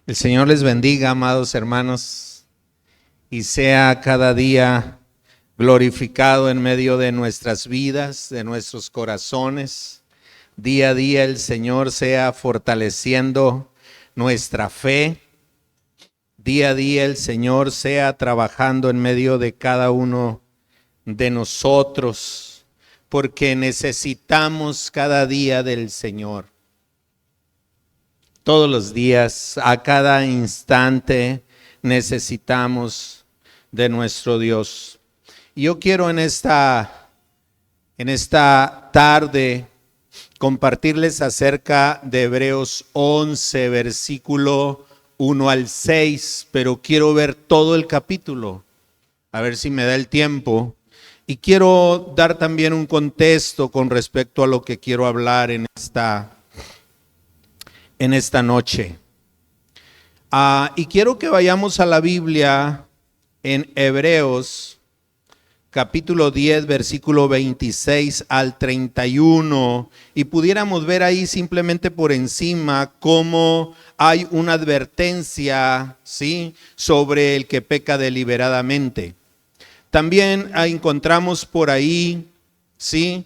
El Señor les bendiga, amados hermanos, y sea cada día glorificado en medio de nuestras vidas, de nuestros corazones. Día a día el Señor sea fortaleciendo nuestra fe. Día a día el Señor sea trabajando en medio de cada uno de nosotros, porque necesitamos cada día del Señor. Todos los días, a cada instante, necesitamos de nuestro Dios. Y yo quiero en esta tarde compartirles acerca de Hebreos 11, versículo 1 al 6, pero quiero ver todo el capítulo, a ver si me da el tiempo. Y quiero dar también un contexto con respecto a lo que quiero hablar en esta noche. Y quiero que vayamos a la Biblia en Hebreos capítulo 10, versículo 26 al 31, y pudiéramos ver ahí simplemente por encima cómo hay una advertencia, ¿sí?, sobre el que peca deliberadamente. También encontramos por ahí, ¿sí?,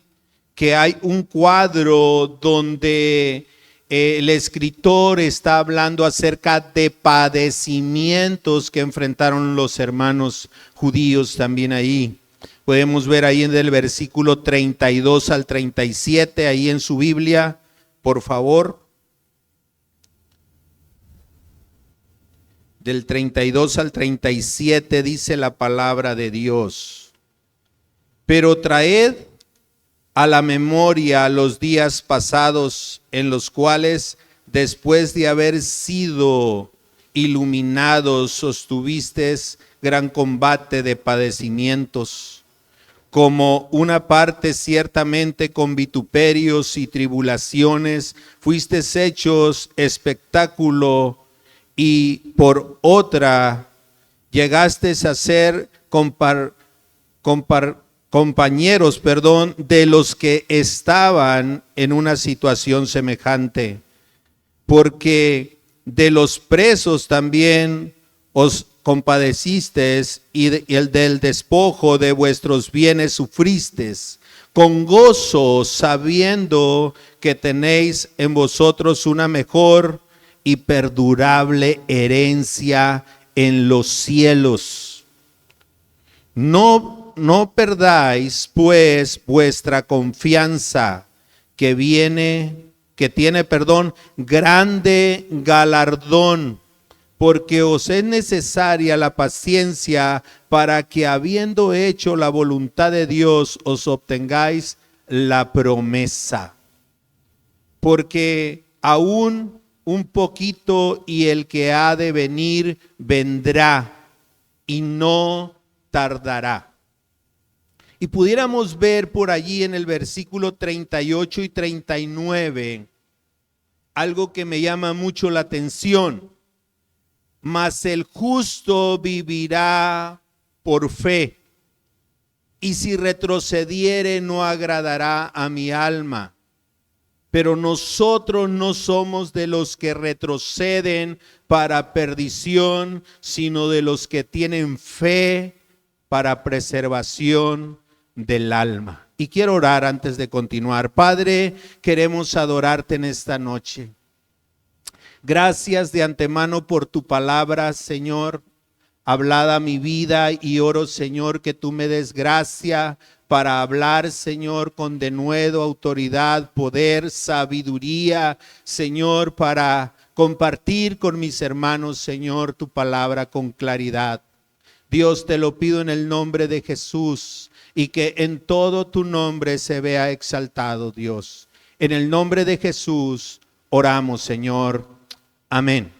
que hay un cuadro donde el escritor está hablando acerca de padecimientos que enfrentaron los hermanos judíos también ahí. Podemos ver ahí en el versículo 32 al 37, ahí en su Biblia, por favor. Del 32 al 37 dice la palabra de Dios: pero traed a la memoria los días pasados, en los cuales, después de haber sido iluminados, sostuvisteis gran combate de padecimientos, como una parte ciertamente con vituperios y tribulaciones, fuisteis hechos espectáculo, y por otra llegasteis a ser compañeros de los que estaban en una situación semejante, porque de los presos también os compadecisteis, y el del despojo de vuestros bienes sufristeis, con gozo, sabiendo que tenéis en vosotros una mejor y perdurable herencia en los cielos. No perdáis pues vuestra confianza, que tiene grande galardón, porque os es necesaria la paciencia, para que, habiendo hecho la voluntad de Dios, os obtengáis la promesa. Porque aún un poquito, y el que ha de venir vendrá, y no tardará. Y pudiéramos ver por allí en el versículo 38 y 39 algo que me llama mucho la atención. Mas el justo vivirá por fe, y si retrocediere no agradará a mi alma. Pero nosotros no somos de los que retroceden para perdición, sino de los que tienen fe para preservación del alma. Y quiero orar antes de continuar. Padre, queremos adorarte en esta noche. Gracias de antemano por tu palabra, Señor, hablada a mi vida, y oro, Señor, que tú me des gracia para hablar, Señor, con denuedo, autoridad, poder, sabiduría, Señor, para compartir con mis hermanos, Señor, tu palabra con claridad. Dios, te lo pido en el nombre de Jesús, y que en todo tu nombre se vea exaltado, Dios. En el nombre de Jesús oramos, Señor. Amén.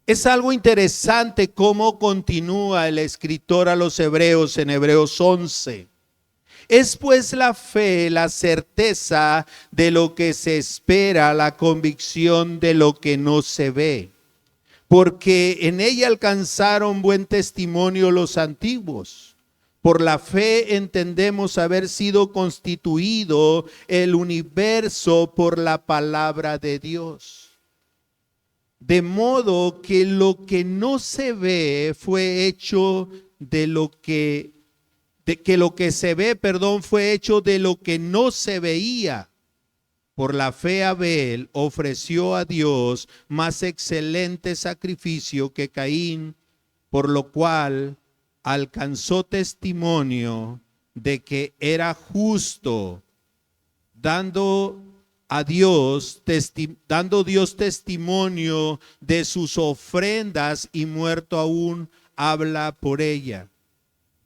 Es algo interesante cómo continúa el escritor a los Hebreos en Hebreos 11. Es pues la fe, la certeza de lo que se espera, la convicción de lo que no se ve. Porque en ella alcanzaron buen testimonio los antiguos. Por la fe entendemos haber sido constituido el universo por la palabra de Dios, De modo que lo que no se ve fue hecho de lo que lo que se ve, fue hecho de lo que no se veía. Por la fe Abel ofreció a Dios más excelente sacrificio que Caín, por lo cual alcanzó testimonio de que era justo, dando Dios testimonio de sus ofrendas, y muerto aún habla por ella.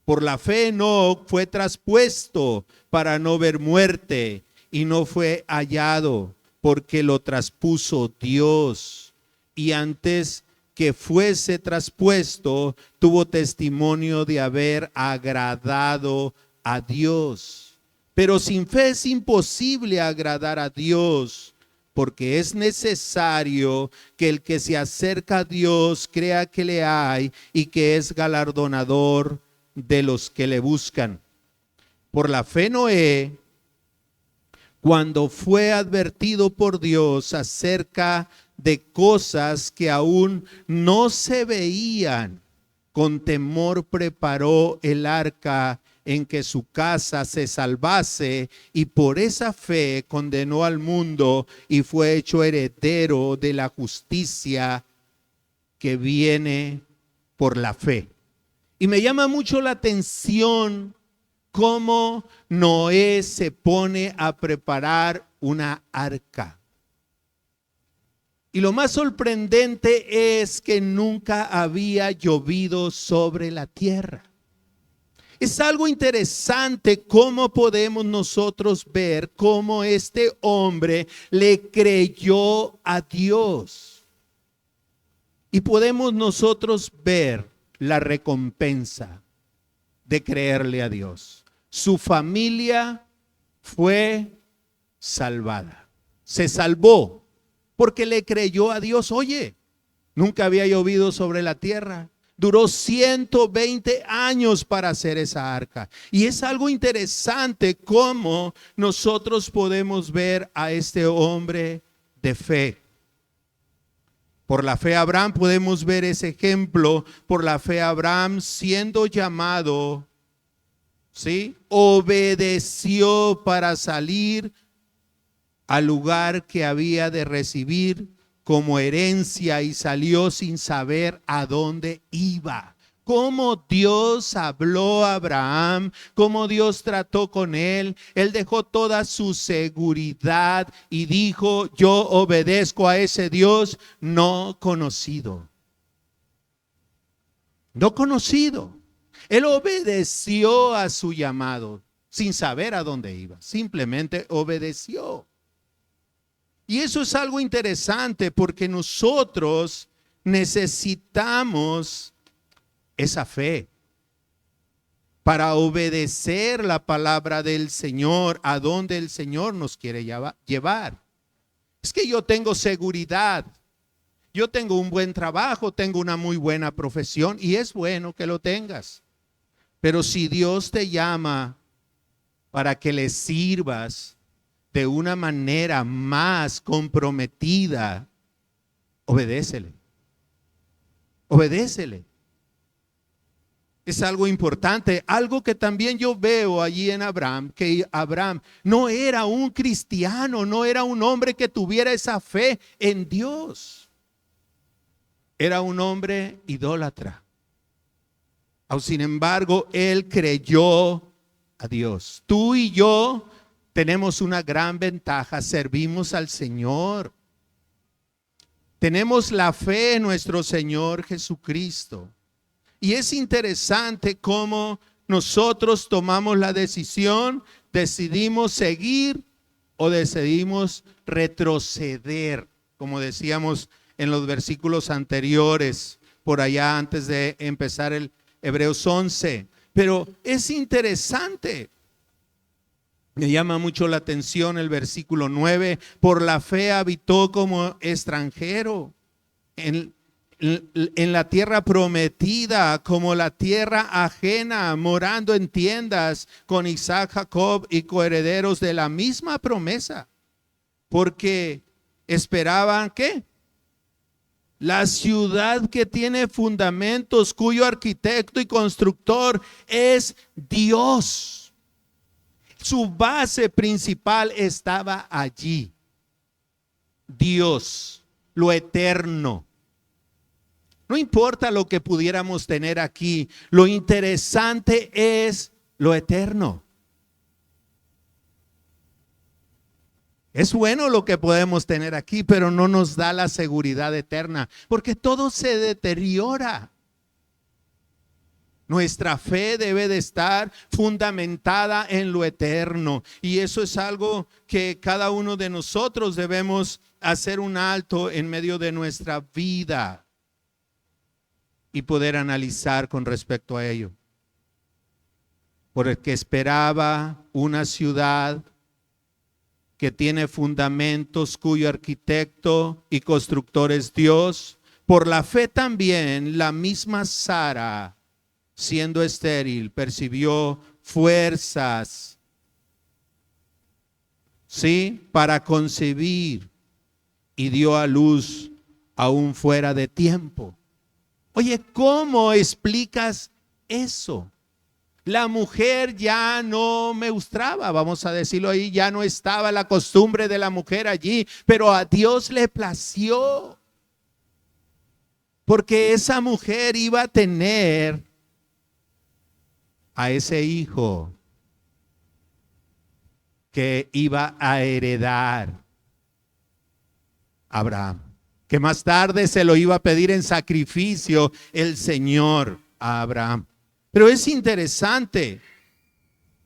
Por la fe Enoc fue traspuesto para no ver muerte, y no fue hallado, porque lo traspuso Dios. Y antes que fuese traspuesto, tuvo testimonio de haber agradado a Dios. Pero sin fe es imposible agradar a Dios, porque es necesario que el que se acerca a Dios crea que le hay y que es galardonador de los que le buscan. Por la fe Noé, cuando fue advertido por Dios acerca de cosas que aún no se veían, con temor preparó el arca en que su casa se salvase, y por esa fe condenó al mundo y fue hecho heredero de la justicia que viene por la fe. Y me llama mucho la atención cómo Noé se pone a preparar una arca. Y lo más sorprendente es que nunca había llovido sobre la tierra. Es algo interesante cómo podemos nosotros ver cómo este hombre le creyó a Dios. Y podemos nosotros ver la recompensa de creerle a Dios. Su familia fue salvada. Se salvó porque le creyó a Dios. Oye, nunca había llovido sobre la tierra. Duró 120 años para hacer esa arca. Y es algo interesante cómo nosotros podemos ver a este hombre de fe. Por la fe Abraham podemos ver ese ejemplo. Por la fe Abraham, siendo llamado, ¿sí?, obedeció para salir al lugar que había de recibir como herencia, y salió sin saber a dónde iba. Cómo Dios habló a Abraham, cómo Dios trató con él. Él dejó toda su seguridad y dijo: yo obedezco a ese Dios no conocido. No conocido. Él obedeció a su llamado sin saber a dónde iba. Simplemente obedeció. Y eso es algo interesante porque nosotros necesitamos esa fe para obedecer la palabra del Señor a donde el Señor nos quiere llevar. Es que yo tengo seguridad, yo tengo un buen trabajo, tengo una muy buena profesión, y es bueno que lo tengas. Pero si Dios te llama para que le sirvas de una manera más comprometida, obedécele. Obedécele. Es algo importante, algo que también yo veo allí en Abraham, que Abraham no era un cristiano, no era un hombre que tuviera esa fe en Dios. Era un hombre idólatra. Sin embargo, él creyó a Dios. Tú y yo tenemos una gran ventaja, servimos al Señor. Tenemos la fe en nuestro Señor Jesucristo. Y es interesante cómo nosotros tomamos la decisión, decidimos seguir o decidimos retroceder, como decíamos en los versículos anteriores, por allá antes de empezar el Hebreos 11. Pero es interesante. Me llama mucho la atención el versículo 9. Por la fe habitó como extranjero en la tierra prometida, como la tierra ajena, morando en tiendas con Isaac, Jacob, y coherederos de la misma promesa, porque esperaban ¿qué? La ciudad que tiene fundamentos, cuyo arquitecto y constructor es Dios. Su base principal estaba allí. Dios, lo eterno. No importa lo que pudiéramos tener aquí, lo interesante es lo eterno. Es bueno lo que podemos tener aquí, pero no nos da la seguridad eterna, porque todo se deteriora. Nuestra fe debe de estar fundamentada en lo eterno, y eso es algo que cada uno de nosotros debemos hacer un alto en medio de nuestra vida y poder analizar con respecto a ello. Porque esperaba una ciudad que tiene fundamentos, cuyo arquitecto y constructor es Dios. Por la fe también la misma Sara, siendo estéril, percibió fuerzas, ¿sí?, para concebir, y dio a luz aún fuera de tiempo. Oye, ¿cómo explicas eso? La mujer ya no menstruaba, vamos a decirlo ahí, ya no estaba la costumbre de la mujer allí, pero a Dios le plació, porque esa mujer iba a tener a ese hijo que iba a heredar a Abraham, que más tarde se lo iba a pedir en sacrificio el Señor a Abraham. Pero es interesante,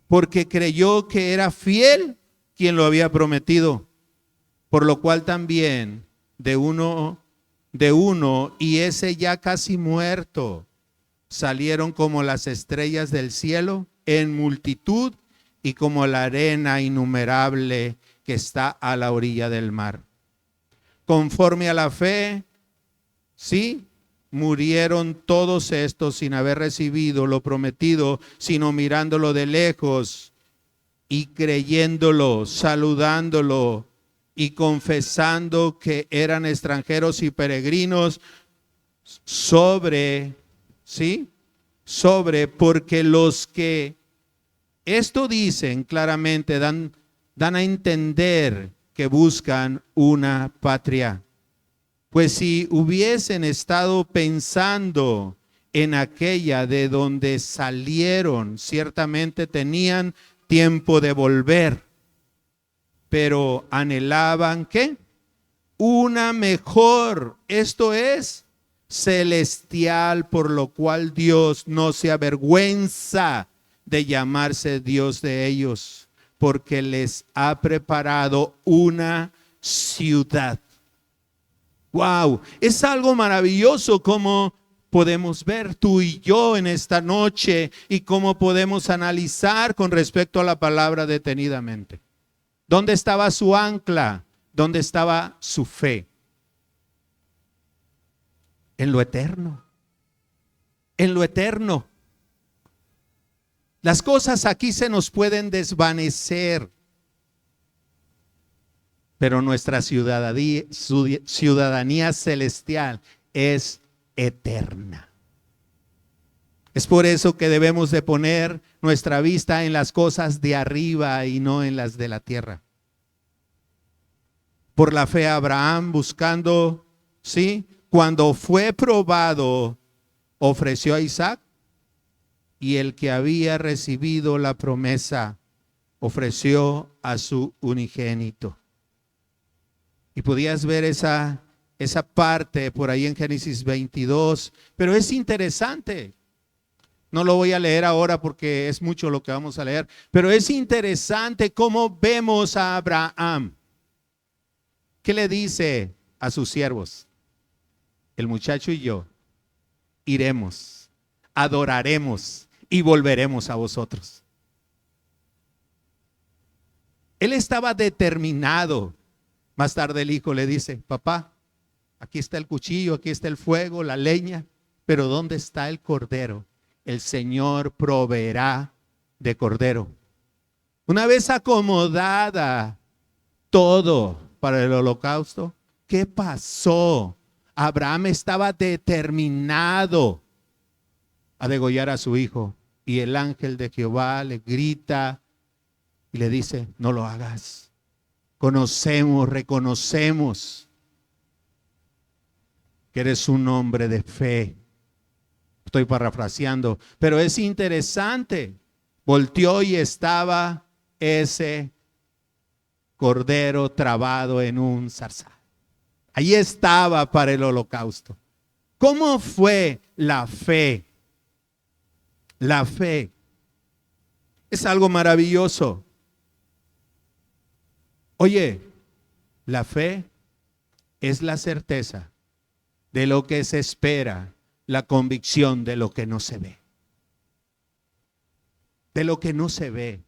porque creyó que era fiel quien lo había prometido, por lo cual también de uno y ese ya casi muerto, salieron como las estrellas del cielo en multitud y como la arena innumerable que está a la orilla del mar. Conforme a la fe, sí, murieron todos estos sin haber recibido lo prometido, sino mirándolo de lejos y creyéndolo, saludándolo y confesando que eran extranjeros y peregrinos porque los que esto dicen claramente dan a entender que buscan una patria. Pues si hubiesen estado pensando en aquella de donde salieron, ciertamente tenían tiempo de volver, pero anhelaban ¿qué? Una mejor, esto es celestial, por lo cual Dios no se avergüenza de llamarse Dios de ellos, porque les ha preparado una ciudad. Wow, es algo maravilloso como podemos ver tú y yo en esta noche, y cómo podemos analizar con respecto a la palabra detenidamente. ¿Dónde estaba su ancla? ¿Dónde estaba su fe? En lo eterno. En lo eterno. Las cosas aquí se nos pueden desvanecer, pero nuestra ciudadanía celestial es eterna. Es por eso que debemos de poner nuestra vista en las cosas de arriba y no en las de la tierra. Por la fe Abraham, buscando, ¿sí?, cuando fue probado, ofreció a Isaac, y el que había recibido la promesa ofreció a su unigénito. Y podías ver esa parte por ahí en Génesis 22, pero es interesante. No lo voy a leer ahora porque es mucho lo que vamos a leer, pero es interesante cómo vemos a Abraham. ¿Qué le dice a sus siervos? El muchacho y yo iremos, adoraremos y volveremos a vosotros. Él estaba determinado. Más tarde el hijo le dice: papá, aquí está el cuchillo, aquí está el fuego, la leña, pero ¿dónde está el cordero? El Señor proveerá de cordero. Una vez acomodada todo para el holocausto, ¿qué pasó? Abraham estaba determinado a degollar a su hijo. Y el ángel de Jehová le grita y le dice, no lo hagas. Conocemos, reconocemos que eres un hombre de fe. Estoy parafraseando, pero es interesante. Volteó y estaba ese cordero trabado en un zarzal. Ahí estaba para el holocausto. ¿Cómo fue la fe? La fe es algo maravilloso. Oye, la fe es la certeza de lo que se espera, la convicción de lo que no se ve. De lo que no se ve.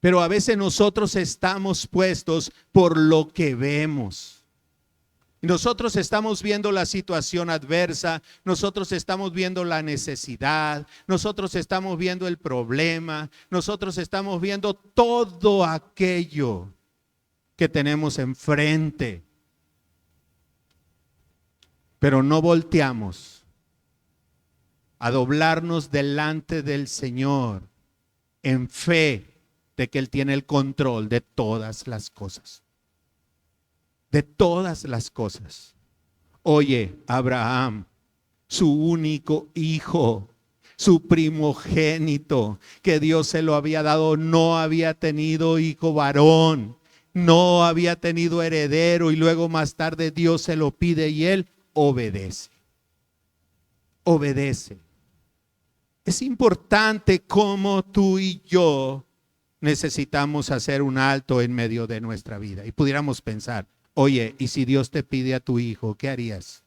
Pero a veces nosotros estamos puestos por lo que vemos. Nosotros estamos viendo la situación adversa, nosotros estamos viendo la necesidad, nosotros estamos viendo el problema, nosotros estamos viendo todo aquello que tenemos enfrente. Pero no volteamos a doblarnos delante del Señor en fe de que Él tiene el control de todas las cosas. De todas las cosas. Oye, Abraham, su único hijo, su primogénito, que Dios se lo había dado, no había tenido hijo varón, no había tenido heredero, y luego más tarde Dios se lo pide y él obedece. Obedece. Es importante cómo tú y yo necesitamos hacer un alto en medio de nuestra vida. Y pudiéramos pensar, oye, ¿y si Dios te pide a tu hijo, qué harías?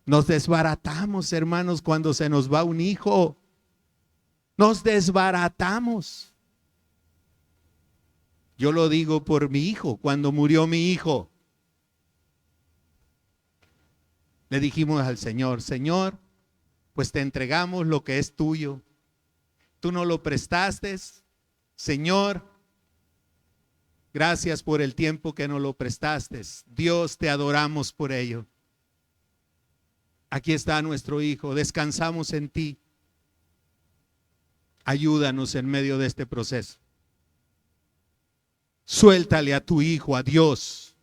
Nos desbaratamos, hermanos, cuando se nos va un hijo. Nos desbaratamos. Yo lo digo por mi hijo. Cuando murió mi hijo, le dijimos al Señor, Señor, pues te entregamos lo que es tuyo. Tú no lo prestaste, Señor. Gracias por el tiempo que nos lo prestaste. Dios, te adoramos por ello. Aquí está nuestro hijo. Descansamos en ti. Ayúdanos en medio de este proceso. Suéltale a tu hijo, a Dios.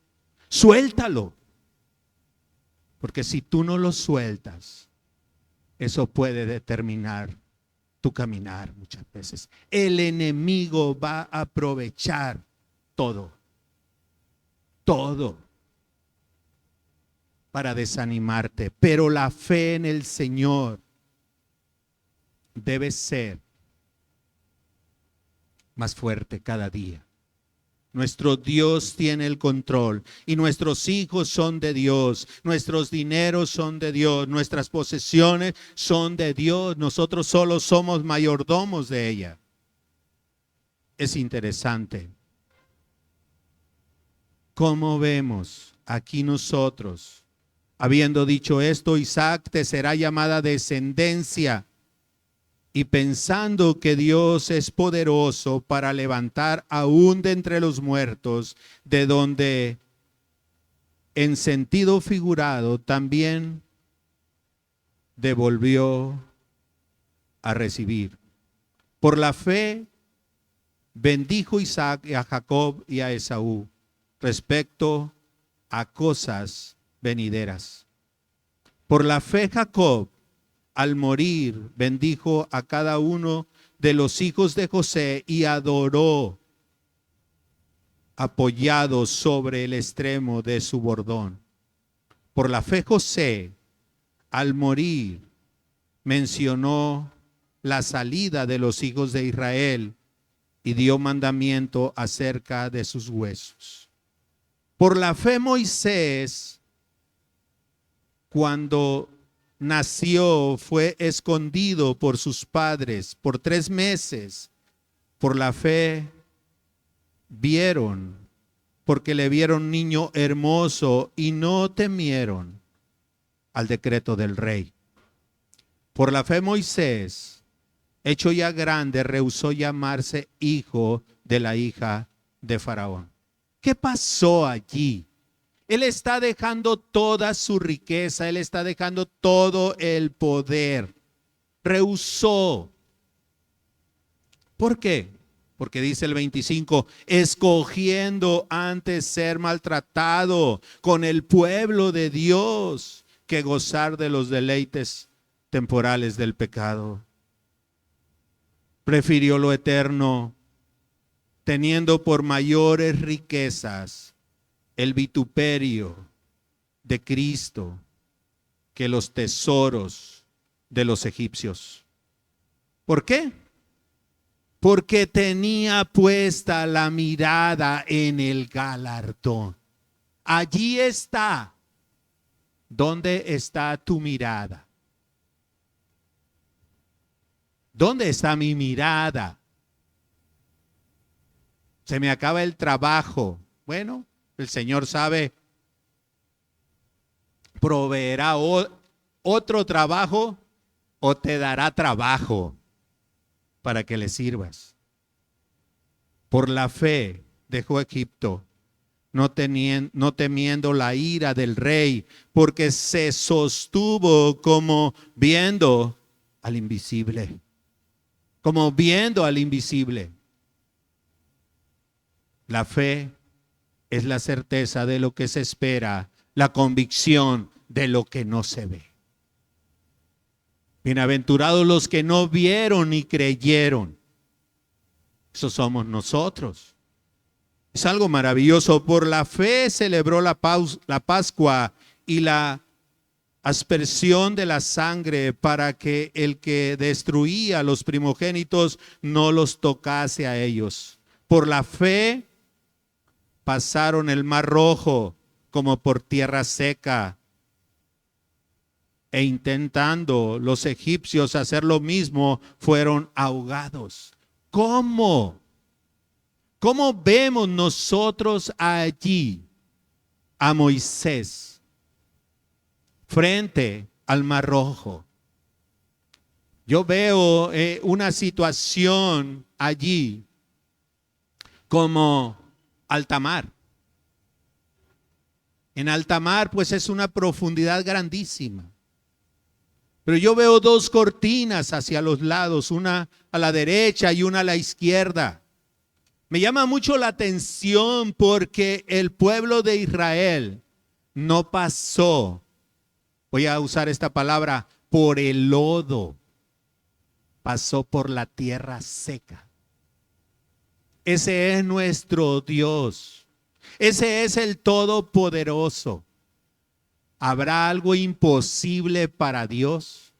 Suéltalo. Porque si tú no lo sueltas, eso puede determinar tu caminar muchas veces. El enemigo va a aprovechar todo para desanimarte, pero la fe en el Señor debe ser más fuerte cada día. Nuestro Dios tiene el control y nuestros hijos son de Dios, nuestros dineros son de Dios, nuestras posesiones son de Dios, nosotros solo somos mayordomos de ella. Es interesante cómo vemos aquí nosotros, habiendo dicho esto, Isaac te será llamada descendencia. Y pensando que Dios es poderoso para levantar aún de entre los muertos, de donde en sentido figurado también devolvió a recibir. Por la fe bendijo Isaac a Jacob y a Esaú respecto a cosas venideras. Por la fe Jacob, al morir, bendijo a cada uno de los hijos de José y adoró apoyado sobre el extremo de su bordón. Por la fe José, al morir, mencionó la salida de los hijos de Israel y dio mandamiento acerca de sus huesos. Por la fe Moisés, cuando nació, fue escondido por sus padres por 3 meses. Por la fe vieron, porque le vieron niño hermoso y no temieron al decreto del rey. Por la fe Moisés, hecho ya grande, rehusó llamarse hijo de la hija de Faraón. ¿Qué pasó allí? Él está dejando toda su riqueza, él está dejando todo el poder. Rehusó. ¿Por qué? Porque dice el 25, escogiendo antes ser maltratado con el pueblo de Dios que gozar de los deleites temporales del pecado. Prefirió lo eterno, teniendo por mayores riquezas el vituperio de Cristo que los tesoros de los egipcios. ¿Por qué? Porque tenía puesta la mirada en el galardón. Allí está. ¿Dónde está tu mirada? ¿Dónde está mi mirada? Se me acaba el trabajo. Bueno, el Señor sabe, proveerá otro trabajo o te dará trabajo para que le sirvas. Por la fe dejó Egipto, no temiendo la ira del rey, porque se sostuvo como viendo al invisible. Como viendo al invisible. La fe es la certeza de lo que se espera, la convicción de lo que no se ve. Bienaventurados los que no vieron ni creyeron. Eso somos nosotros. Es algo maravilloso. Por la fe celebró la Pascua y la aspersión de la sangre para que el que destruía a los primogénitos no los tocase a ellos. Por la fe pasaron el mar rojo como por tierra seca. E intentando los egipcios hacer lo mismo, fueron ahogados. ¿Cómo? ¿Cómo vemos nosotros allí a Moisés frente al mar rojo? Yo veo una situación allí como alta mar. En alta mar pues es una profundidad grandísima. Pero yo veo dos cortinas hacia los lados, una a la derecha y una a la izquierda. Me llama mucho la atención porque el pueblo de Israel no pasó, voy a usar esta palabra, por el lodo, pasó por la tierra seca. Ese es nuestro Dios, ese es el Todopoderoso. ¿Habrá algo imposible para Dios?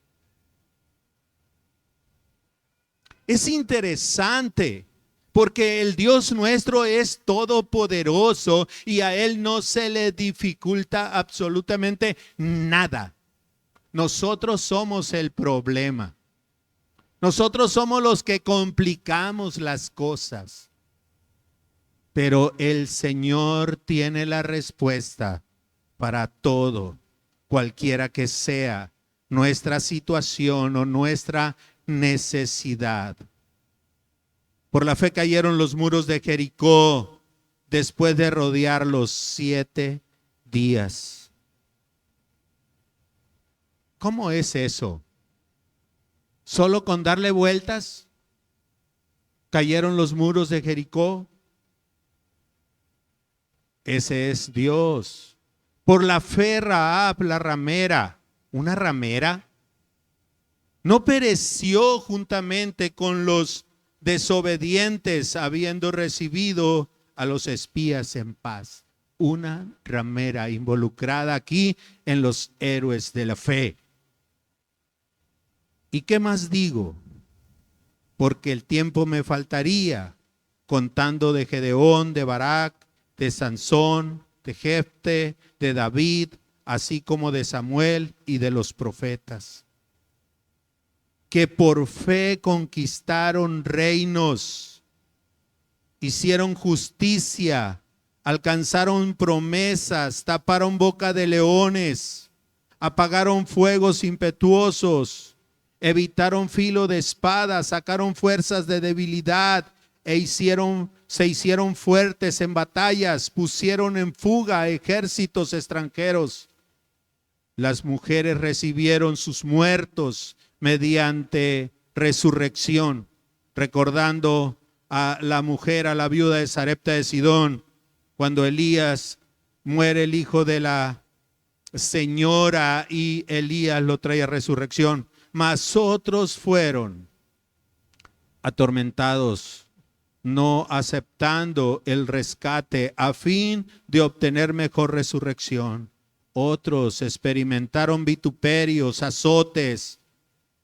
Es interesante porque el Dios nuestro es todopoderoso y a Él no se le dificulta absolutamente nada. Nosotros somos el problema. Nosotros somos los que complicamos las cosas. Pero el Señor tiene la respuesta para todo, cualquiera que sea nuestra situación o nuestra necesidad. Por la fe cayeron los muros de Jericó después de rodearlos 7 días. ¿Cómo es eso? ¿Solo con darle vueltas cayeron los muros de Jericó? Ese es Dios. Por la fe Rahab, la ramera, una ramera, no pereció juntamente con los desobedientes, habiendo recibido a los espías en paz. Una ramera involucrada aquí en los héroes de la fe. ¿Y qué más digo? Porque el tiempo me faltaría contando de Gedeón, de Barak, de Sansón, de Jefte, de David, así como de Samuel y de los profetas, que por fe conquistaron reinos, hicieron justicia, alcanzaron promesas, taparon boca de leones, apagaron fuegos impetuosos, evitaron filo de espada, sacaron fuerzas de debilidad, se hicieron fuertes en batallas, pusieron en fuga ejércitos extranjeros. Las mujeres recibieron sus muertos mediante resurrección, recordando a la mujer, a la viuda de Sarepta de Sidón, cuando Elías muere, el hijo de la señora, y Elías lo trae a resurrección. Mas otros fueron atormentados, no aceptando el rescate a fin de obtener mejor resurrección. Otros experimentaron vituperios, azotes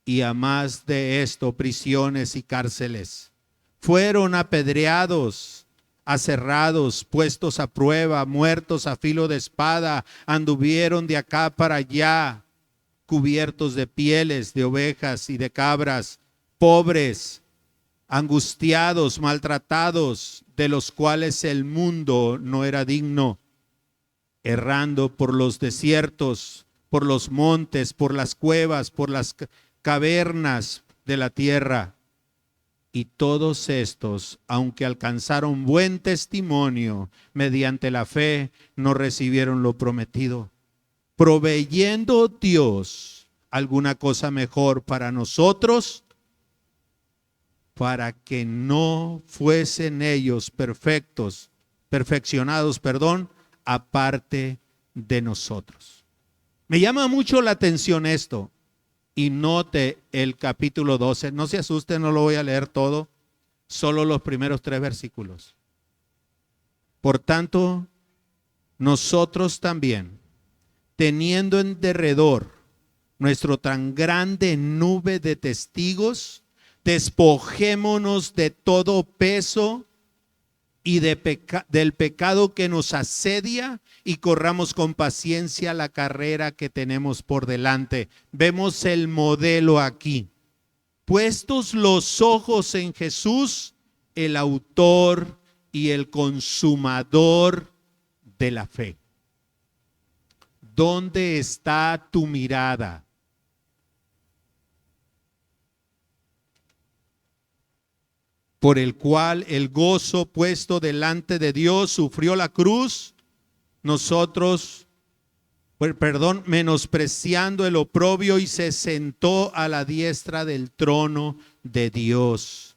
y a más de esto, prisiones y cárceles. Fueron apedreados, aserrados, puestos a prueba, muertos a filo de espada, anduvieron de acá para allá, cubiertos de pieles de ovejas y de cabras, pobres, angustiados, maltratados, de los cuales el mundo no era digno, errando por los desiertos, por los montes, por las cuevas, por las cavernas de la tierra. Y todos estos, aunque alcanzaron buen testimonio mediante la fe, no recibieron lo prometido, proveyendo Dios alguna cosa mejor para nosotros, para que no fuesen ellos perfeccionados, aparte de nosotros. Me llama mucho la atención esto. Y note el capítulo 12. No se asuste, no lo voy a leer todo, solo los primeros 3 versículos. Por tanto, nosotros también, teniendo en derredor nuestro tan grande nube de testigos, despojémonos de todo peso y del pecado que nos asedia, y corramos con paciencia la carrera que tenemos por delante. Vemos el modelo aquí. Puestos los ojos en Jesús, el autor y el consumador de la fe. ¿Dónde está tu mirada? Por el cual el gozo puesto delante de Dios sufrió la cruz, menospreciando el oprobio, y se sentó a la diestra del trono de Dios.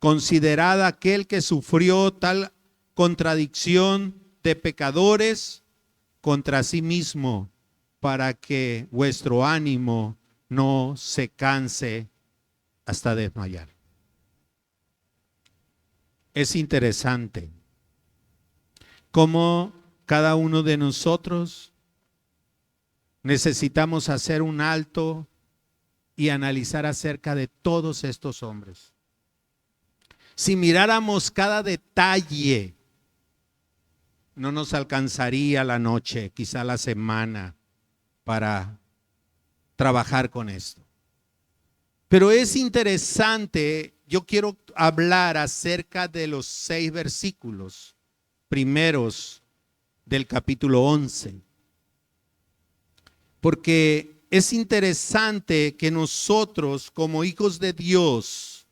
Considerad aquel que sufrió tal contradicción de pecadores contra sí mismo, para que vuestro ánimo no se canse hasta desmayar. Es interesante cómo cada uno de nosotros necesitamos hacer un alto y analizar acerca de todos estos hombres. Si miráramos cada detalle, no nos alcanzaría la noche, quizá la semana, para trabajar con esto. Pero es interesante, yo quiero hablar acerca de los 6 versículos primeros del capítulo 11. Porque es interesante que nosotros, como hijos de Dios,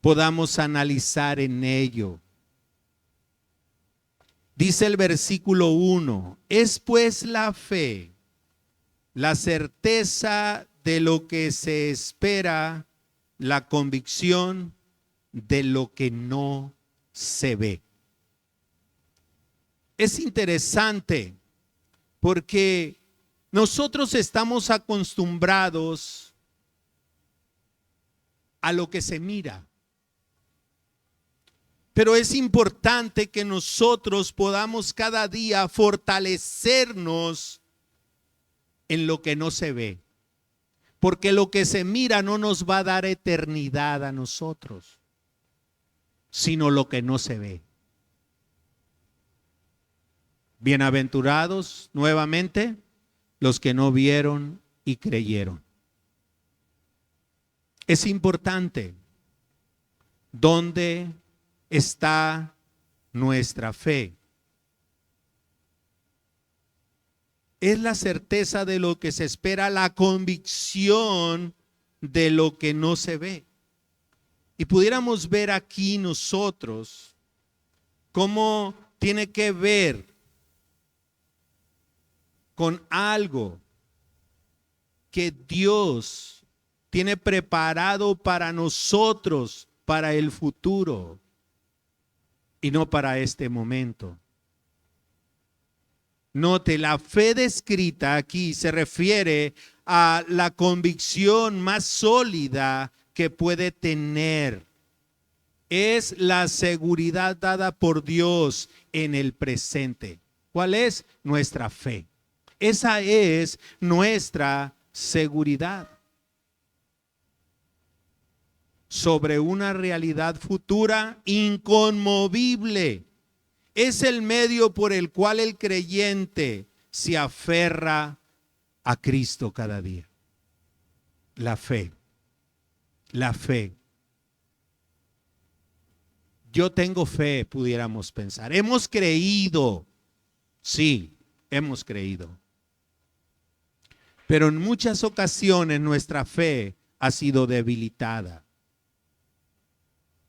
podamos analizar en ello. Dice el versículo 1, es pues la fe, la certeza de lo que se espera, la convicción de lo que no se ve. Es interesante porque nosotros estamos acostumbrados a lo que se mira. Pero es importante que nosotros podamos cada día fortalecernos en lo que no se ve. Porque lo que se mira no nos va a dar eternidad a nosotros, sino lo que no se ve. Bienaventurados, nuevamente, los que no vieron y creyeron. Es importante dónde está nuestra fe. Es la certeza de lo que se espera, la convicción de lo que no se ve. Y pudiéramos ver aquí nosotros cómo tiene que ver con algo que Dios tiene preparado para nosotros, para el futuro y no para este momento. Note, la fe descrita aquí se refiere a la convicción más sólida que puede tener. Es la seguridad dada por Dios en el presente. ¿Cuál es? Nuestra fe. Esa es nuestra seguridad sobre una realidad futura inconmovible. Es el medio por el cual el creyente se aferra a Cristo cada día. La fe. La fe. Yo tengo fe, pudiéramos pensar. Hemos creído. Sí, hemos creído. Pero en muchas ocasiones nuestra fe ha sido debilitada.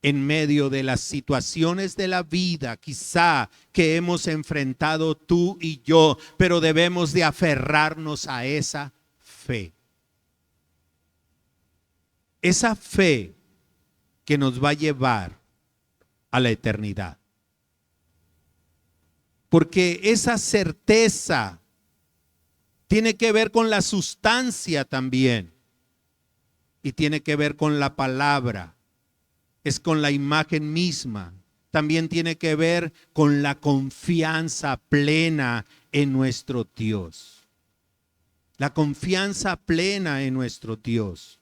En medio de las situaciones de la vida, quizá que hemos enfrentado tú y yo, pero debemos de aferrarnos a esa fe. Esa fe que nos va a llevar a la eternidad. Porque esa certeza tiene que ver con la sustancia también. Y tiene que ver con la palabra. Es con la imagen misma. También tiene que ver con la confianza plena en nuestro Dios. La confianza plena en nuestro Dios.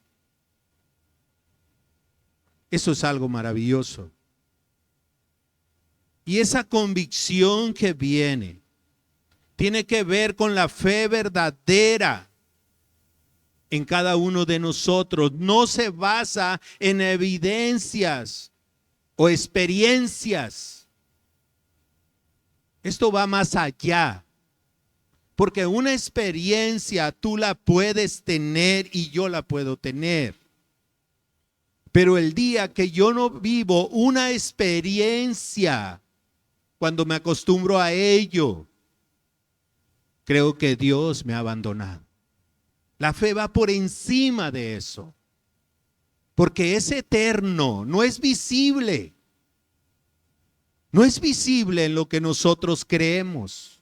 Eso es algo maravilloso. Y esa convicción que viene tiene que ver con la fe verdadera en cada uno de nosotros. No se basa en evidencias o experiencias. Esto va más allá. Porque una experiencia tú la puedes tener y yo la puedo tener. Pero el día que yo no vivo una experiencia, cuando me acostumbro a ello, creo que Dios me ha abandonado. La fe va por encima de eso. Porque es eterno, no es visible. No es visible en lo que nosotros creemos.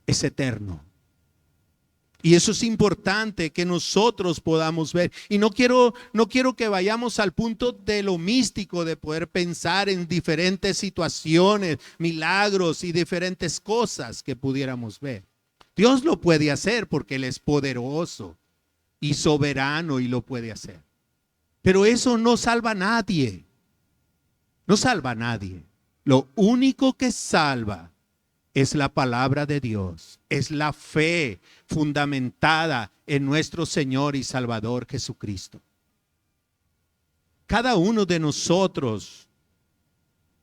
Es eterno. Y eso es importante que nosotros podamos ver. Y no quiero que vayamos al punto de lo místico, de poder pensar en diferentes situaciones, milagros y diferentes cosas que pudiéramos ver. Dios lo puede hacer porque Él es poderoso y soberano y lo puede hacer. Pero eso no salva a nadie. No salva a nadie. Lo único que salva es la palabra de Dios, es la fe fundamentada en nuestro Señor y Salvador Jesucristo. Cada uno de nosotros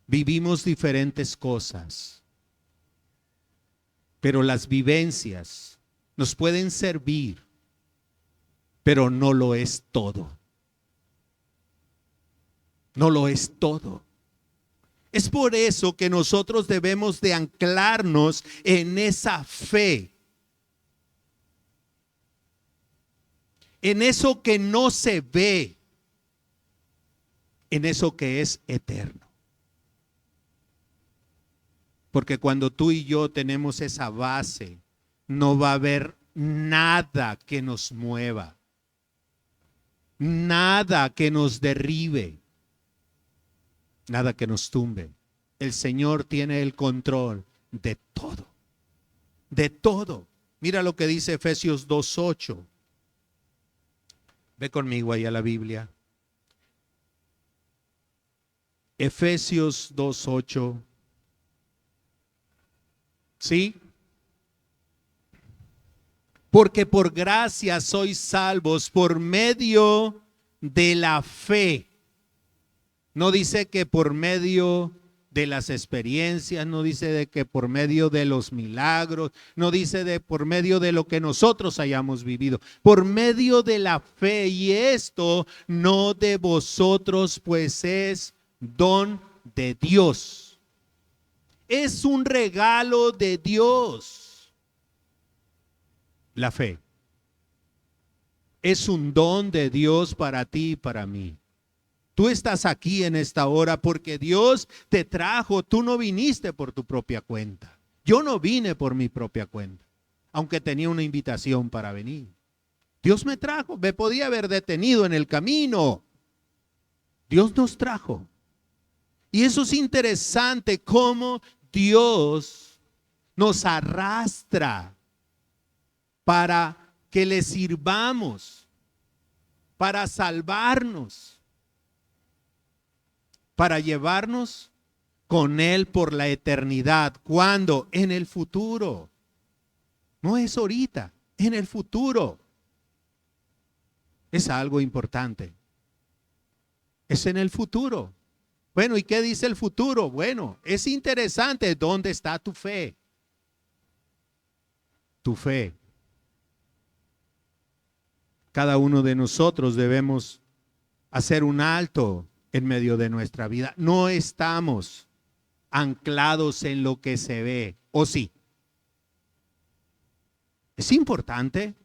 vivimos diferentes cosas, pero las vivencias nos pueden servir, pero no lo es todo. No lo es todo. Es por eso que nosotros debemos de anclarnos en esa fe. En eso que no se ve. En eso que es eterno. Porque cuando tú y yo tenemos esa base, no va a haber nada que nos mueva. Nada que nos derribe. Nada que nos tumbe. El Señor tiene el control de todo. De todo. Mira lo que dice Efesios 2:8. Ve conmigo ahí a la Biblia. Efesios 2:8. ¿Sí? Porque por gracia sois salvos por medio de la fe. No dice que por medio de las experiencias, no dice de que por medio de los milagros, no dice de por medio de lo que nosotros hayamos vivido, por medio de la fe. Y esto no de vosotros, pues es don de Dios. Es un regalo de Dios. La fe es un don de Dios para ti y para mí. Tú estás aquí en esta hora porque Dios te trajo. Tú no viniste por tu propia cuenta. Yo no vine por mi propia cuenta, aunque tenía una invitación para venir. Dios me trajo. Me podía haber detenido en el camino. Dios nos trajo. Y eso es interesante, cómo Dios nos arrastra para que le sirvamos, para salvarnos, para llevarnos con Él por la eternidad. ¿Cuándo? En el futuro. No es ahorita, en el futuro. Es algo importante. Es en el futuro. Bueno, ¿y qué dice el futuro? Bueno, es interesante. ¿Dónde está tu fe? Tu fe. Cada uno de nosotros debemos hacer un alto en medio de nuestra vida. No estamos anclados en lo que se ve, ¿o sí? Es importante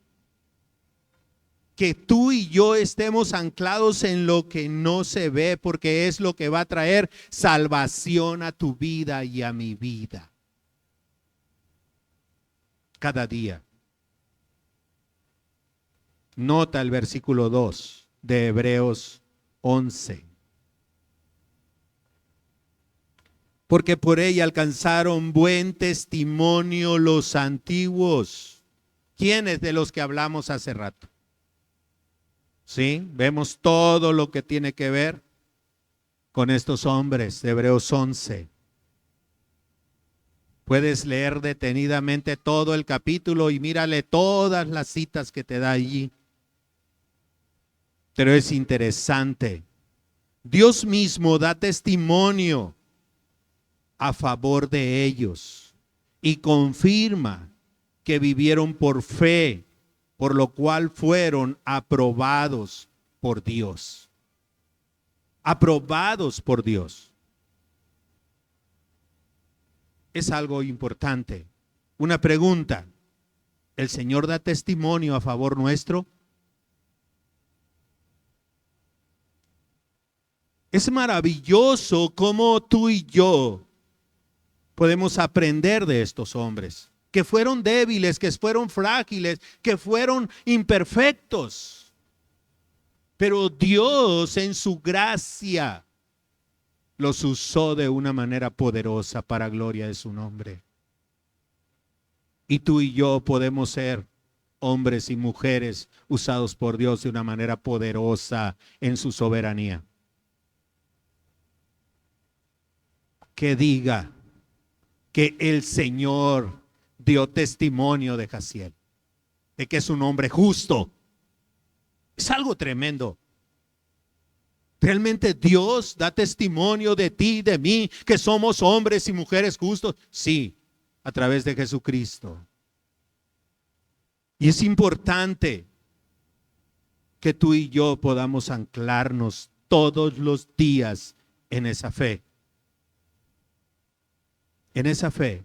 que tú y yo estemos anclados en lo que no se ve, porque es lo que va a traer salvación a tu vida y a mi vida. Cada día. Nota el versículo 2 de Hebreos 11. Porque por ella alcanzaron buen testimonio los antiguos. ¿Quiénes de los que hablamos hace rato? ¿Sí? Vemos todo lo que tiene que ver con estos hombres de Hebreos 11. Puedes leer detenidamente todo el capítulo y mírale todas las citas que te da allí. Pero es interesante. Dios mismo da testimonio a favor de ellos y confirma que vivieron por fe, por lo cual fueron aprobados por Dios. Aprobados por Dios. Es algo importante. Una pregunta: ¿el Señor da testimonio a favor nuestro? Es maravilloso cómo tú y yo podemos aprender de estos hombres, que fueron débiles, que fueron frágiles, que fueron imperfectos. Pero Dios en su gracia los usó de una manera poderosa para gloria de su nombre. Y tú y yo podemos ser hombres y mujeres usados por Dios de una manera poderosa en su soberanía. Que diga que el Señor dio testimonio de Jaciel, de que es un hombre justo. Es algo tremendo. ¿Realmente Dios da testimonio de ti, de mí, que somos hombres y mujeres justos? Sí, a través de Jesucristo. Y es importante que tú y yo podamos anclarnos todos los días en esa fe. En esa fe.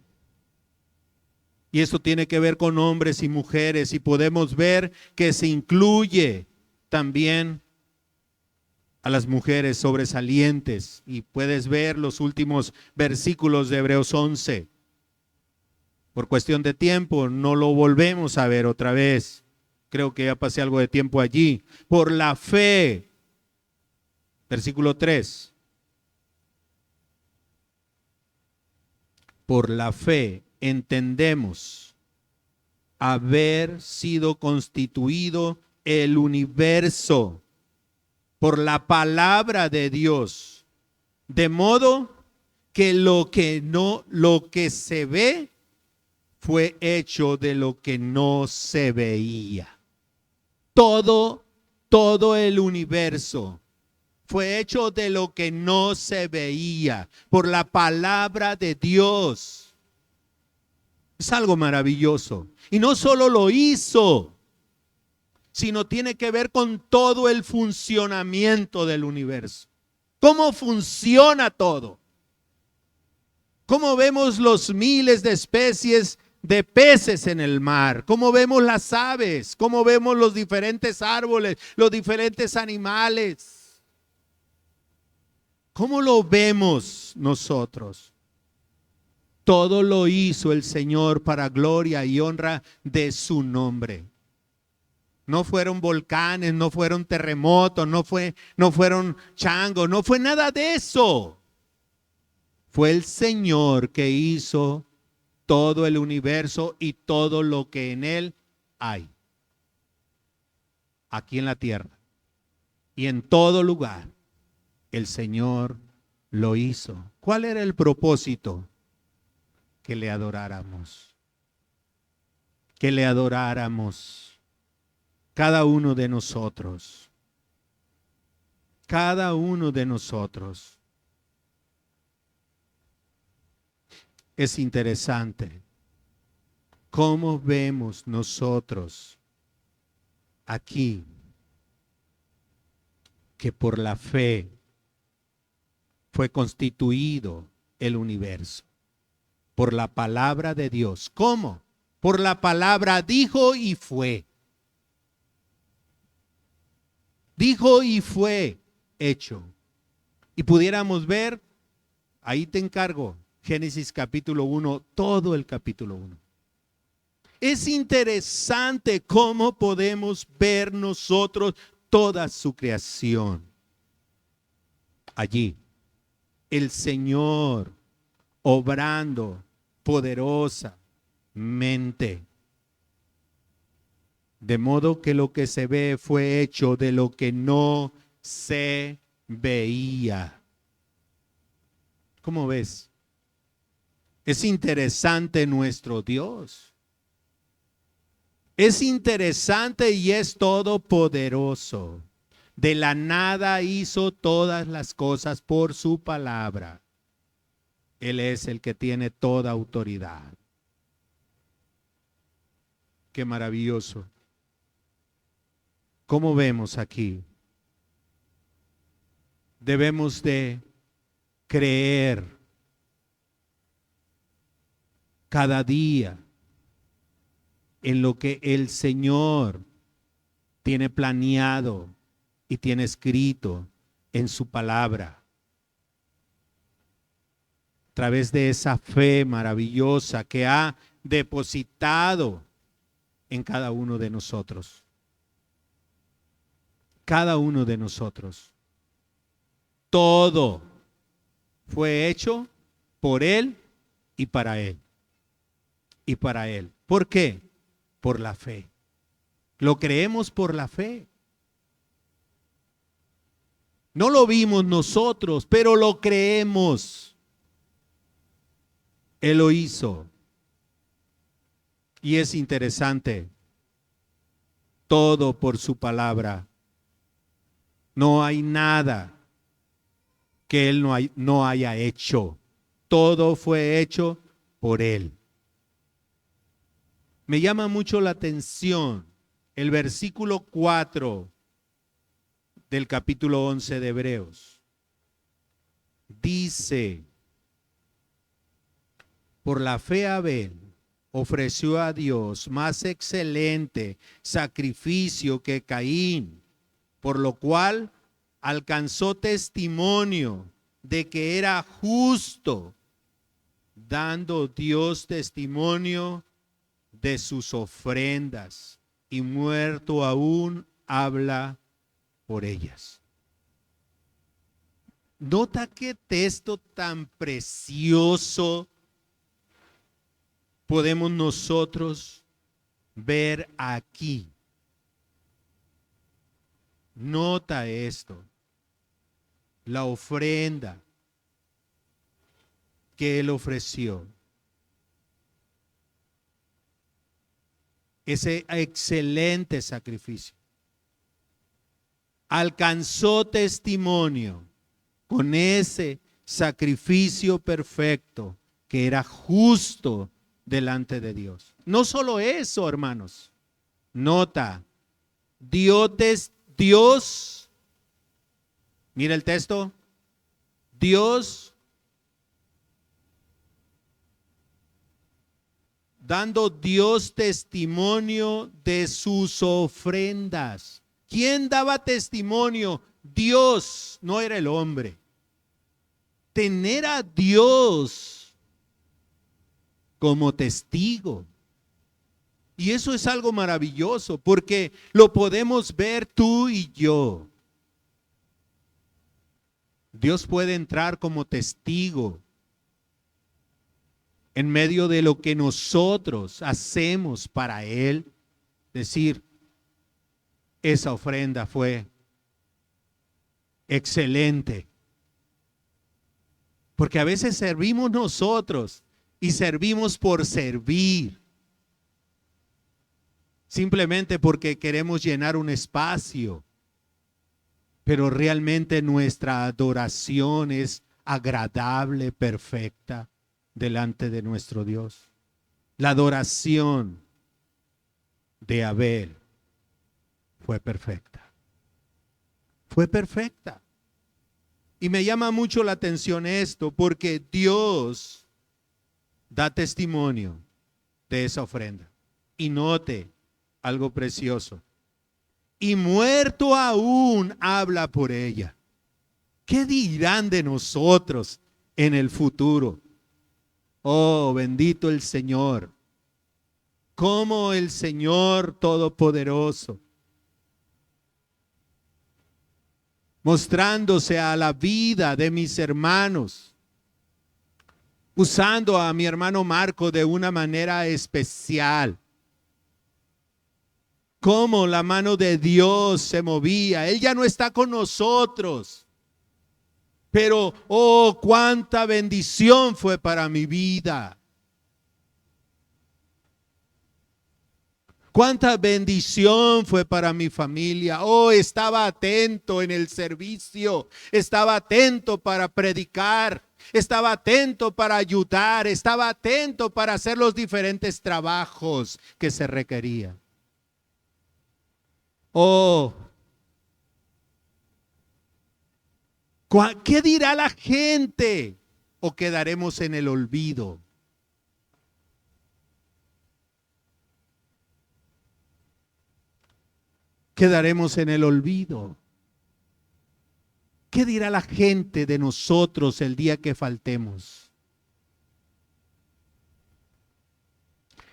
Y esto tiene que ver con hombres y mujeres, y podemos ver que se incluye también a las mujeres sobresalientes. Y puedes ver los últimos versículos de Hebreos 11. Por cuestión de tiempo no lo volvemos a ver otra vez. Creo que ya pasé algo de tiempo allí. Por la fe. Versículo 3. Por la fe entendemos haber sido constituido el universo por la palabra de Dios, de modo que lo que se ve fue hecho de lo que no se veía. Todo el universo Fue hecho de lo que no se veía, por la palabra de Dios. Es algo maravilloso. Y no solo lo hizo, sino tiene que ver con todo el funcionamiento del universo. ¿Cómo funciona todo? ¿Cómo vemos los miles de especies de peces en el mar? ¿Cómo vemos las aves? ¿Cómo vemos los diferentes árboles, los diferentes animales? ¿Cómo lo vemos nosotros? Todo lo hizo el Señor para gloria y honra de su nombre. No fueron volcanes, no fueron terremotos, no fueron changos, no fue nada de eso. Fue el Señor que hizo todo el universo y todo lo que en él hay. Aquí en la tierra y en todo lugar, el Señor lo hizo. ¿Cuál era el propósito? Que le adoráramos. Que le adoráramos. Cada uno de nosotros. Cada uno de nosotros. Es interesante cómo vemos nosotros aquí que por la fe fue constituido el universo. Por la palabra de Dios. ¿Cómo? Por la palabra dijo y fue. Dijo y fue hecho. Y pudiéramos ver, ahí te encargo, Génesis capítulo 1, todo el capítulo 1. Es interesante cómo podemos ver nosotros toda su creación. Allí, el Señor obrando poderosamente. De modo que lo que se ve fue hecho de lo que no se veía. ¿Cómo ves? Es interesante nuestro Dios. Es interesante y es todopoderoso. De la nada hizo todas las cosas por su palabra. Él es el que tiene toda autoridad. Qué maravilloso. ¿Cómo vemos aquí? Debemos de creer cada día en lo que el Señor tiene planeado y tiene escrito en su palabra. A través de esa fe maravillosa que ha depositado en cada uno de nosotros. Cada uno de nosotros. Todo fue hecho por Él y para Él. Y para Él. ¿Por qué? Por la fe. Lo creemos por la fe. No lo vimos nosotros, pero lo creemos. Él lo hizo. Y es interesante. Todo por su palabra. No hay nada que Él no haya hecho. Todo fue hecho por Él. Me llama mucho la atención el versículo 4 del capítulo 11 de Hebreos. Dice, por la fe Abel ofreció a Dios más excelente sacrificio que Caín, por lo cual alcanzó testimonio de que era justo, dando Dios testimonio de sus ofrendas, y muerto aún habla por ellas. Nota qué texto tan precioso podemos nosotros ver aquí. Nota esto, la ofrenda que Él ofreció. Ese excelente sacrificio. alcanzó testimonio con ese sacrificio perfecto que era justo delante de Dios. No solo eso, hermanos. Nota, Dios, mira el texto, Dios dando Dios testimonio de sus ofrendas. ¿Quién daba testimonio? Dios, no era el hombre. Tener a Dios como testigo. Y eso es algo maravilloso porque lo podemos ver tú y yo. Dios puede entrar como testigo en medio de lo que nosotros hacemos para Él. Decir, esa ofrenda fue excelente. Porque a veces servimos nosotros y servimos por servir. Simplemente porque queremos llenar un espacio. Pero realmente nuestra adoración es agradable, perfecta delante de nuestro Dios. La adoración de Abel fue perfecta. Fue perfecta. Y me llama mucho la atención esto porque Dios da testimonio de esa ofrenda. Y note algo precioso. Y muerto aún habla por ella. ¿Qué dirán de nosotros en el futuro? Oh, bendito el Señor. Como el Señor Todopoderoso, mostrándose a la vida de mis hermanos, usando a mi hermano Marco de una manera especial. Cómo la mano de Dios se movía. Él ya no está con nosotros. Pero, oh, cuánta bendición fue para mi vida. Cuánta bendición fue para mi familia. Oh, estaba atento en el servicio. Estaba atento para predicar. Estaba atento para ayudar. Estaba atento para hacer los diferentes trabajos que se requerían. Oh, ¿qué dirá la gente? ¿O quedaremos en el olvido? Quedaremos en el olvido. ¿Qué dirá la gente de nosotros el día que faltemos?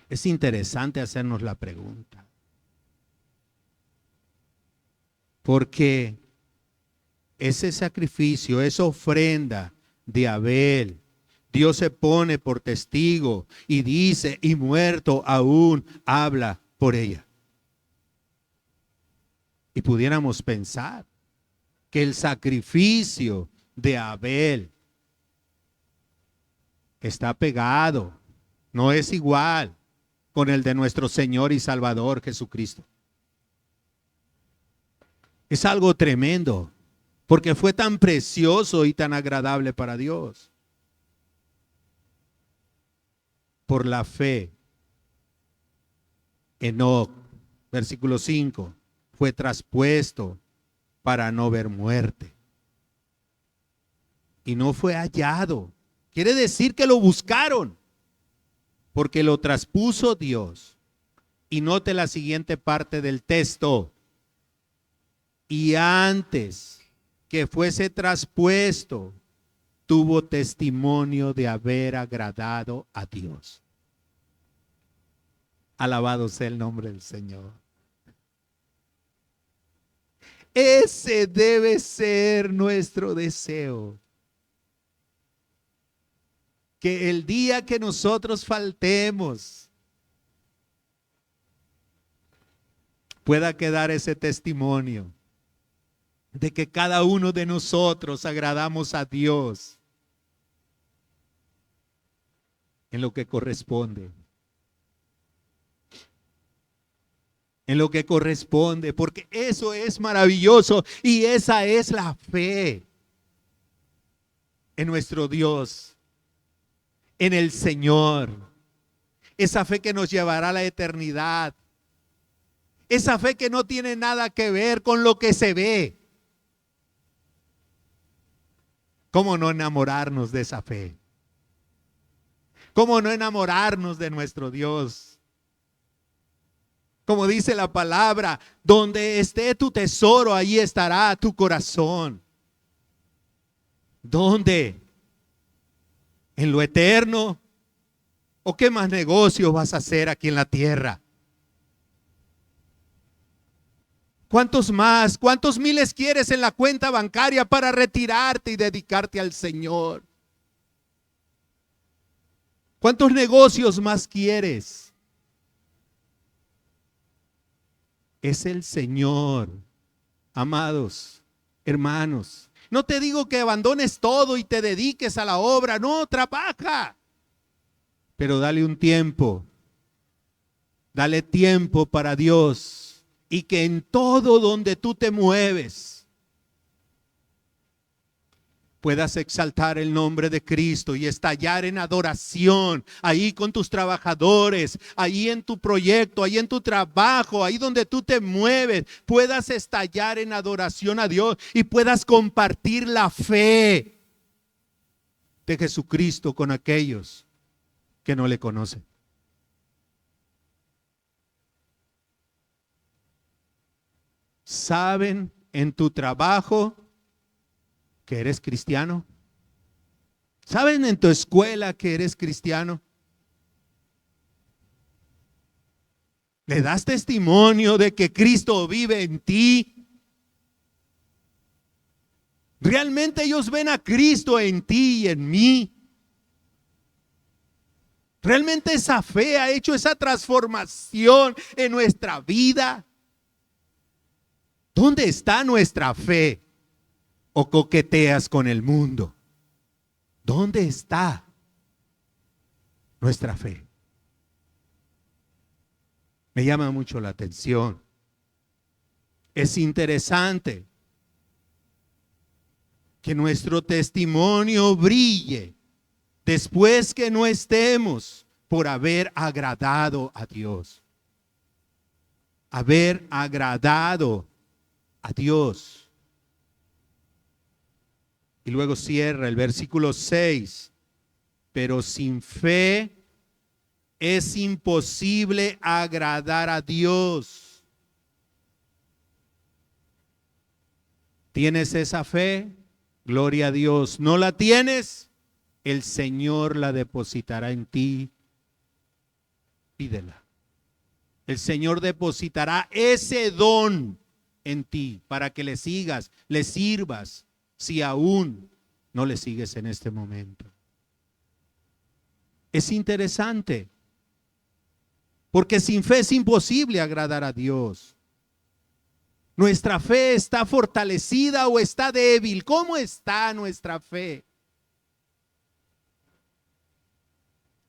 Es interesante hacernos la pregunta. Porque ese sacrificio, esa ofrenda de Abel, Dios se pone por testigo y dice, y muerto aún habla por ella. Y pudiéramos pensar que el sacrificio de Abel está pegado, no es igual con el de nuestro Señor y Salvador Jesucristo. Es algo tremendo, porque fue tan precioso y tan agradable para Dios. Por la fe, Enoc, versículo 5, fue traspuesto para no ver muerte. Y no fue hallado. Quiere decir que lo buscaron, porque lo traspuso Dios. Y note la siguiente parte del texto. Y antes que fuese traspuesto, tuvo testimonio de haber agradado a Dios. Alabado sea el nombre del Señor. Ese debe ser nuestro deseo. Que el día que nosotros faltemos, pueda quedar ese testimonio de que cada uno de nosotros agradamos a Dios en lo que corresponde. en lo que corresponde, porque eso es maravilloso y esa es la fe en nuestro Dios, en el Señor. Esa fe que nos llevará a la eternidad. Esa fe que no tiene nada que ver con lo que se ve. ¿Cómo no enamorarnos de esa fe? ¿Cómo no enamorarnos de nuestro Dios? Como dice la palabra, donde esté tu tesoro, ahí estará tu corazón. ¿Dónde? ¿En lo eterno? ¿O qué más negocios vas a hacer aquí en la tierra? ¿Cuántos más? ¿Cuántos miles quieres en la cuenta bancaria para retirarte y dedicarte al Señor? ¿Cuántos negocios más quieres? Es el Señor, amados hermanos. No te digo que abandones todo y te dediques a la obra. No, trabaja. Pero dale un tiempo. Dale tiempo para Dios. Y que en todo donde tú te mueves puedas exaltar el nombre de Cristo y estallar en adoración, ahí con tus trabajadores, ahí en tu proyecto, ahí en tu trabajo, ahí donde tú te mueves, puedas estallar en adoración a Dios y puedas compartir la fe de Jesucristo con aquellos que no le conocen. ¿Saben en tu trabajo que eres cristiano? ¿Saben en tu escuela que eres cristiano? ¿Le das testimonio de que Cristo vive en ti? ¿Realmente ellos ven a Cristo en ti y en mí? ¿Realmente esa fe ha hecho esa transformación en nuestra vida? ¿Dónde está nuestra fe? ¿O coqueteas con el mundo? ¿Dónde está nuestra fe? Me llama mucho la atención. Es interesante que nuestro testimonio brille después que no estemos por haber agradado a Dios. Haber agradado a Dios. Y luego cierra el versículo 6. Pero sin fe es imposible agradar a Dios. ¿Tienes esa fe? Gloria a Dios. ¿No la tienes? El Señor la depositará en ti. Pídela. El Señor depositará ese don en ti para que le sigas, le sirvas, si aún no le sigues en este momento. Es interesante, porque sin fe es imposible agradar a Dios. ¿Nuestra fe está fortalecida o está débil? ¿Cómo está nuestra fe?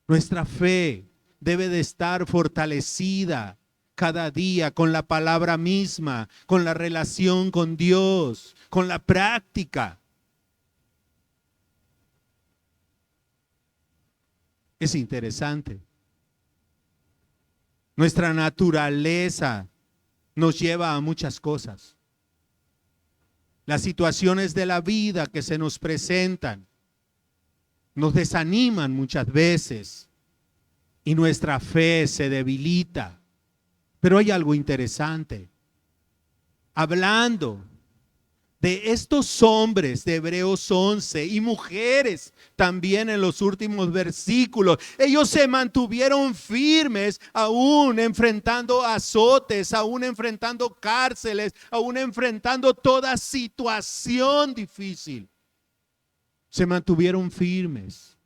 Nuestra fe debe de estar fortalecida cada día con la palabra misma, con la relación con Dios, con la práctica. Es interesante. Nuestra naturaleza nos lleva a muchas cosas. Las situaciones de la vida que se nos presentan nos desaniman muchas veces y nuestra fe se debilita. Pero hay algo interesante. Hablando de estos hombres de Hebreos 11 y mujeres también en los últimos versículos, ellos se mantuvieron firmes aún enfrentando azotes, aún enfrentando cárceles, aún enfrentando toda situación difícil. Se mantuvieron firmes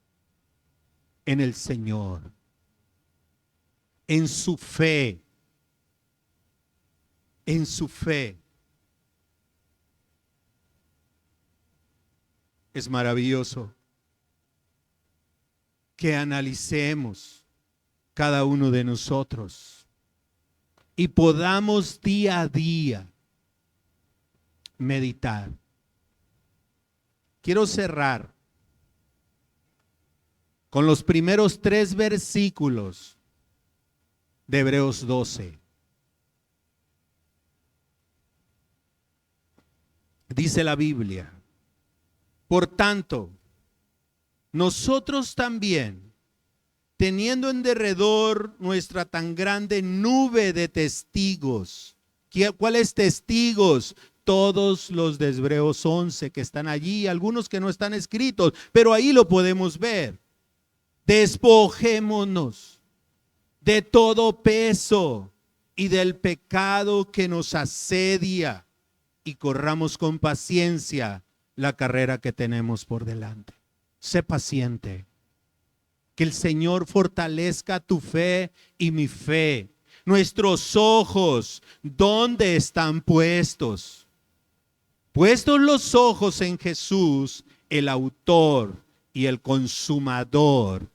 en el Señor, en su fe, en su fe. Es maravilloso que analicemos cada uno de nosotros y podamos día a día meditar. Quiero cerrar con los primeros 3 versículos de Hebreos 12. Dice la Biblia: por tanto, nosotros también, teniendo en derredor nuestra tan grande nube de testigos. ¿Cuáles testigos? Todos los de Hebreos 11 que están allí, algunos que no están escritos, pero ahí lo podemos ver. Despojémonos de todo peso y del pecado que nos asedia y corramos con paciencia la carrera que tenemos por delante. Sé paciente. Que el Señor fortalezca tu fe y mi fe. Nuestros ojos, ¿dónde están puestos? Puestos los ojos en Jesús, el autor y el consumador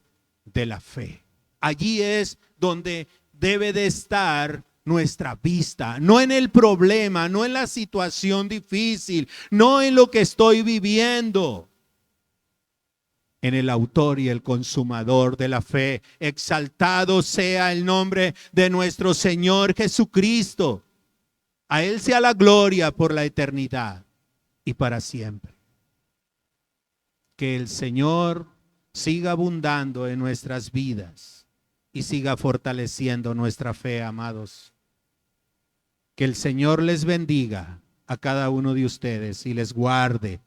de la fe. Allí es donde debe de estar nuestra vista, no en el problema, no en la situación difícil, no en lo que estoy viviendo. En el autor y el consumador de la fe. Exaltado sea el nombre de nuestro Señor Jesucristo. A Él sea la gloria por la eternidad y para siempre. Que el Señor siga abundando en nuestras vidas y siga fortaleciendo nuestra fe, amados. Que el Señor les bendiga a cada uno de ustedes y les guarde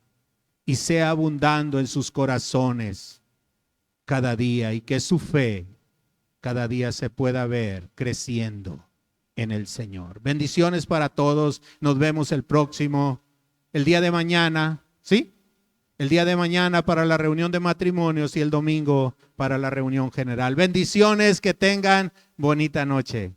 y sea abundando en sus corazones cada día, y que su fe cada día se pueda ver creciendo en el Señor. Bendiciones para todos. Nos vemos el día de mañana, ¿sí? El día de mañana para la reunión de matrimonios y el domingo para la reunión general. Bendiciones, que tengan bonita noche.